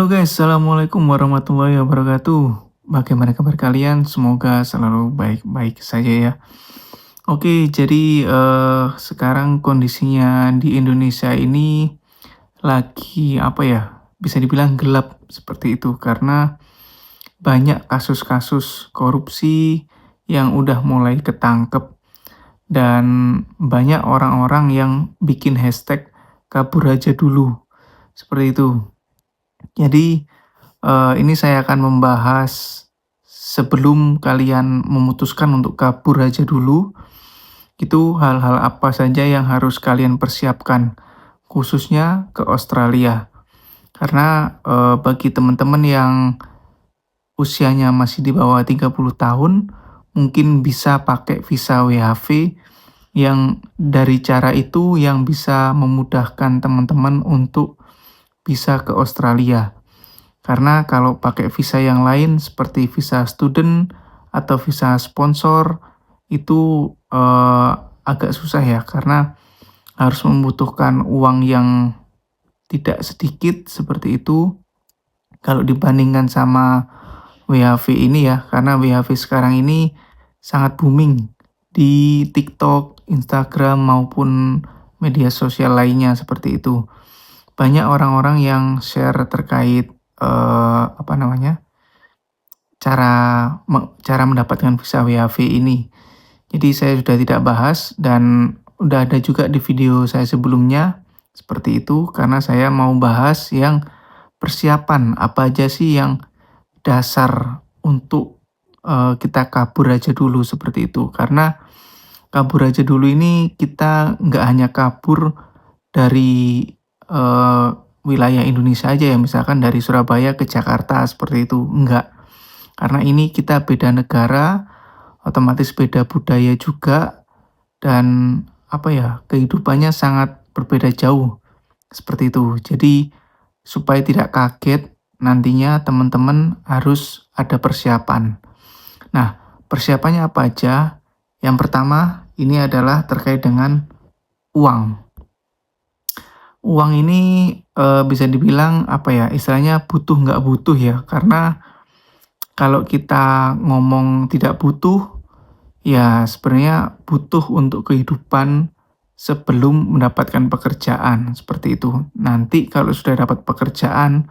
Halo guys, Assalamualaikum warahmatullahi wabarakatuh. Bagaimana kabar kalian? Semoga selalu baik-baik saja ya. Oke, jadi sekarang kondisinya di Indonesia ini lagi apa ya? Bisa dibilang gelap seperti itu karena banyak kasus-kasus korupsi yang udah mulai ketangkep dan banyak orang-orang yang bikin hashtag kabur aja dulu. Seperti itu. Jadi ini saya akan membahas sebelum kalian memutuskan untuk kabur aja dulu, itu hal-hal apa saja yang harus kalian persiapkan, khususnya ke Australia. Karena bagi teman-teman yang usianya masih di bawah 30 tahun, mungkin bisa pakai visa WHV yang dari cara itu yang bisa memudahkan teman-teman untuk bisa ke Australia. Karena kalau pakai visa yang lain seperti visa student atau visa sponsor itu agak susah ya karena harus membutuhkan uang yang tidak sedikit seperti itu kalau dibandingkan sama WHV ini ya, karena WHV sekarang ini sangat booming di TikTok, Instagram maupun media sosial lainnya seperti itu. Banyak orang-orang yang share terkait apa namanya, cara mendapatkan visa WHV ini. Jadi saya sudah tidak bahas dan udah ada juga di video saya sebelumnya seperti itu karena saya mau bahas yang persiapan apa aja sih yang dasar untuk kita kabur aja dulu seperti itu. Karena kabur aja dulu ini kita nggak hanya kabur dari eee, wilayah Indonesia aja ya, misalkan dari Surabaya ke Jakarta seperti itu, enggak. Karena ini kita beda negara, otomatis beda budaya juga, dan apa ya, kehidupannya sangat berbeda jauh, seperti itu. Jadi supaya tidak kaget, nantinya teman-teman harus ada persiapan. Nah, persiapannya apa aja? Yang pertama, ini adalah terkait dengan uang. Uang ini, bisa dibilang apa ya, istilahnya butuh nggak butuh ya, karena kalau kita ngomong tidak butuh, ya sebenarnya butuh untuk kehidupan sebelum mendapatkan pekerjaan, seperti itu. Nanti kalau sudah dapat pekerjaan,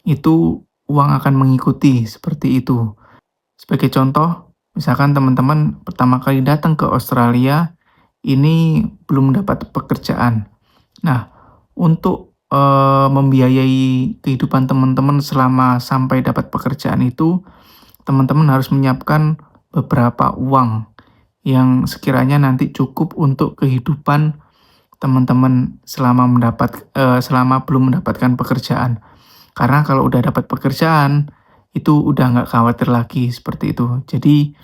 itu uang akan mengikuti, seperti itu. Sebagai contoh, misalkan teman-teman pertama kali datang ke Australia, ini belum dapat pekerjaan. Nah, untuk, membiayai kehidupan teman-teman selama sampai dapat pekerjaan itu, teman-teman harus menyiapkan beberapa uang yang sekiranya nanti cukup untuk kehidupan teman-teman selama belum mendapatkan pekerjaan. Karena kalau udah dapat pekerjaan, itu udah nggak khawatir lagi, seperti itu. Jadi,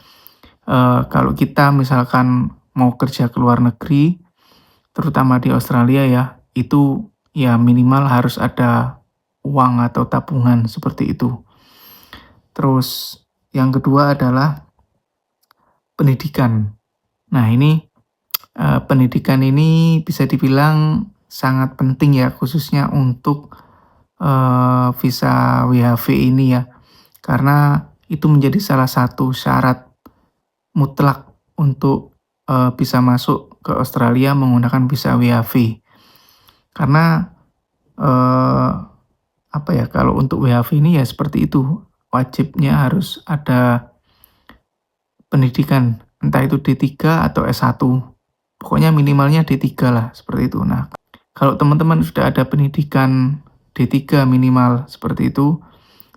kalau kita misalkan mau kerja ke luar negeri, terutama di Australia ya, itu ya minimal harus ada uang atau tabungan seperti itu. Terus yang kedua adalah pendidikan. Nah ini, pendidikan ini bisa dibilang sangat penting ya khususnya untuk, visa WHV ini ya. Karena itu menjadi salah satu syarat mutlak untuk, bisa masuk ke Australia menggunakan visa WHV. Karena, eee, apa ya, kalau untuk WHV ini ya seperti itu, wajibnya harus ada pendidikan, entah itu D3 atau S1, pokoknya minimalnya D3 lah, seperti itu. Nah, kalau teman-teman sudah ada pendidikan D3 minimal seperti itu,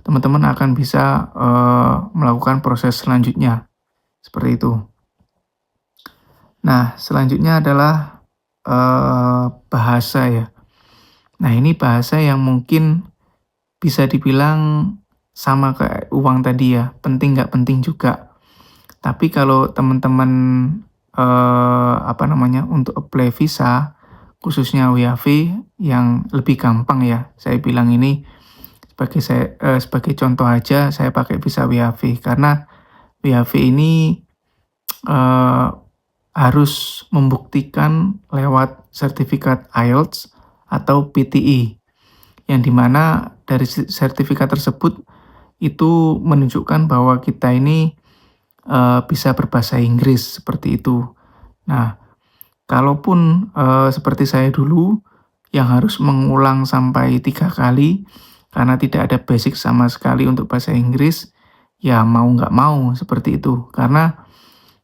teman-teman akan bisa, melakukan proses selanjutnya, seperti itu. Nah, selanjutnya adalah, bahasa ya. Nah, ini bahasa yang mungkin bisa dibilang sama kayak uang tadi ya, penting nggak penting juga. Tapi kalau teman-teman, apa namanya, untuk apply visa, khususnya WHV yang lebih gampang ya, saya bilang ini sebagai contoh aja saya pakai visa WHV, karena WHV ini, eee, harus membuktikan lewat sertifikat IELTS atau PTE. yang dimana dari sertifikat tersebut itu menunjukkan bahwa kita ini bisa berbahasa Inggris seperti itu. Nah, kalaupun seperti saya dulu yang harus mengulang sampai 3 kali karena tidak ada basic sama sekali untuk bahasa Inggris, ya mau nggak mau seperti itu. Karena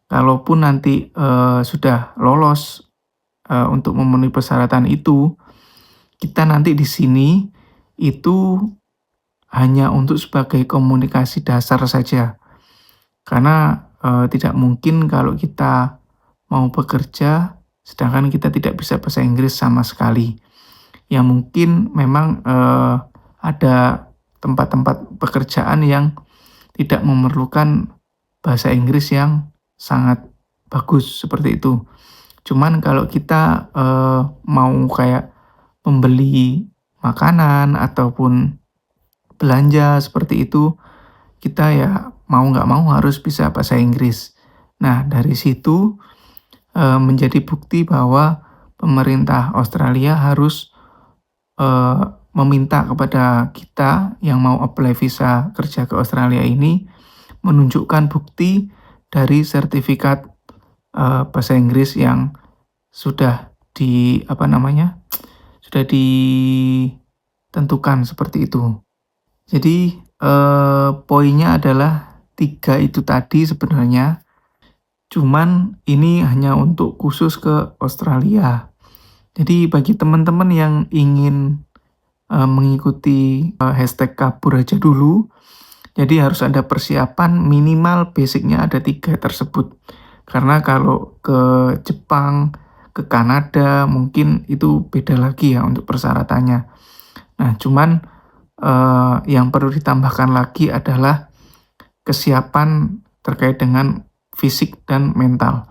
kalaupun nanti sudah lolos untuk memenuhi persyaratan itu, kita nanti di sini itu hanya untuk sebagai komunikasi dasar saja. Karena tidak mungkin kalau kita mau bekerja sedangkan kita tidak bisa bahasa Inggris sama sekali. Ya mungkin memang ada tempat-tempat pekerjaan yang tidak memerlukan bahasa Inggris yang sangat bagus seperti itu. Cuman kalau kita mau kayak membeli makanan ataupun belanja seperti itu, kita ya mau nggak mau harus bisa bahasa Inggris. Nah, dari situ menjadi bukti bahwa pemerintah Australia harus meminta kepada kita yang mau apply visa kerja ke Australia ini menunjukkan bukti dari sertifikat bahasa Inggris yang sudah sudah ditentukan seperti itu. Jadi poinnya adalah 3 itu tadi sebenarnya, cuman ini hanya untuk khusus ke Australia. Jadi bagi teman-teman yang ingin mengikuti hashtag kabur aja dulu, jadi harus ada persiapan minimal basicnya ada 3 tersebut. Karena kalau ke Jepang, ke Kanada mungkin itu beda lagi ya untuk persyaratannya. Nah, cuman yang perlu ditambahkan lagi adalah kesiapan terkait dengan fisik dan mental.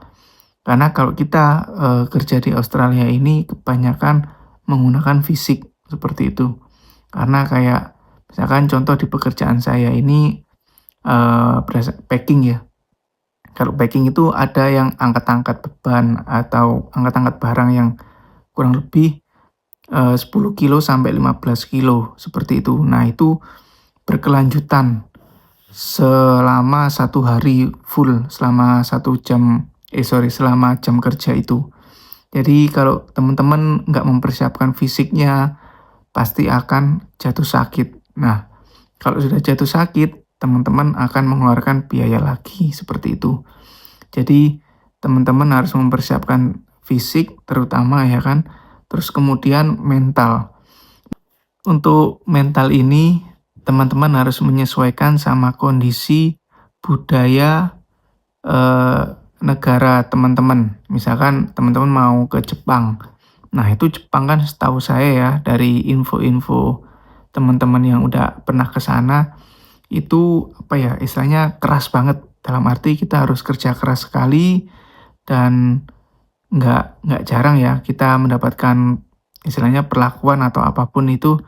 Karena kalau kita kerja di Australia ini kebanyakan menggunakan fisik seperti itu. Karena kayak misalkan contoh di pekerjaan saya ini packing ya. Kalau packing itu ada yang angkat-angkat beban atau angkat-angkat barang yang kurang lebih 10 kilo sampai 15 kilo seperti itu. Nah, itu berkelanjutan selama 1 hari full, selama selama jam kerja itu. Jadi kalau teman-teman nggak mempersiapkan fisiknya, pasti akan jatuh sakit. Nah, kalau sudah jatuh sakit, teman-teman akan mengeluarkan biaya lagi seperti itu. Jadi teman-teman harus mempersiapkan fisik terutama ya kan, terus kemudian mental. Untuk mental ini teman-teman harus menyesuaikan sama kondisi budaya negara teman-teman. Misalkan teman-teman mau ke Jepang. Nah, itu Jepang kan setahu saya ya dari info-info teman-teman yang udah pernah ke sana itu istilahnya keras banget. Dalam arti kita harus kerja keras sekali dan nggak jarang ya kita mendapatkan istilahnya perlakuan atau apapun itu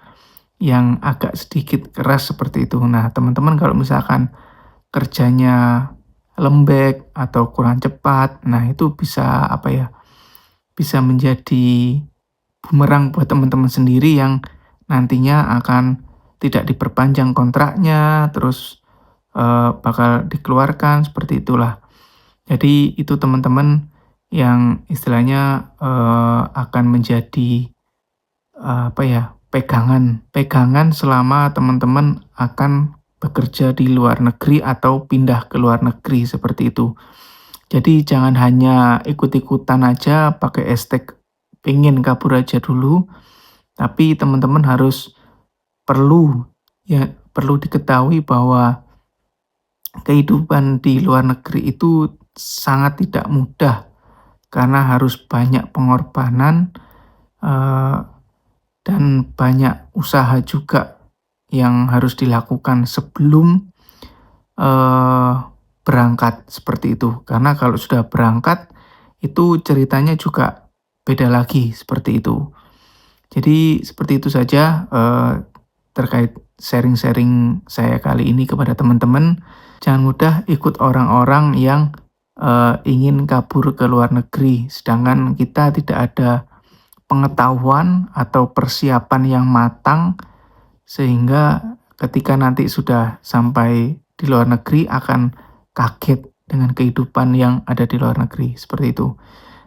yang agak sedikit keras seperti itu. Nah, teman-teman kalau misalkan kerjanya lembek atau kurang cepat, nah itu bisa menjadi bumerang buat teman-teman sendiri yang nantinya akan tidak diperpanjang kontraknya, terus bakal dikeluarkan seperti itulah. Jadi itu teman-teman yang istilahnya akan menjadi pegangan selama teman-teman akan bekerja di luar negeri atau pindah ke luar negeri seperti itu. Jadi jangan hanya ikut-ikutan aja pakai hashtag pengen kabur aja dulu, tapi teman-teman harus perlu diketahui bahwa kehidupan di luar negeri itu sangat tidak mudah karena harus banyak pengorbanan dan banyak usaha juga yang harus dilakukan sebelum berangkat seperti itu. Karena kalau sudah berangkat itu ceritanya juga beda lagi seperti itu. Jadi seperti itu saja terkait sharing-sharing saya kali ini kepada teman-teman. Jangan mudah ikut orang-orang yang ingin kabur ke luar negeri, sedangkan kita tidak ada pengetahuan atau persiapan yang matang sehingga ketika nanti sudah sampai di luar negeri akan kaget dengan kehidupan yang ada di luar negeri, seperti itu.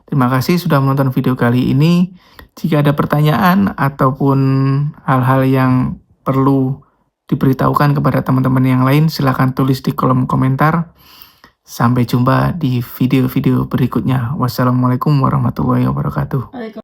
Terima kasih sudah menonton video kali ini. Jika ada pertanyaan ataupun hal-hal yang perlu diberitahukan kepada teman-teman yang lain, silakan tulis di kolom komentar. Sampai jumpa di video-video berikutnya. Wassalamualaikum warahmatullahi wabarakatuh.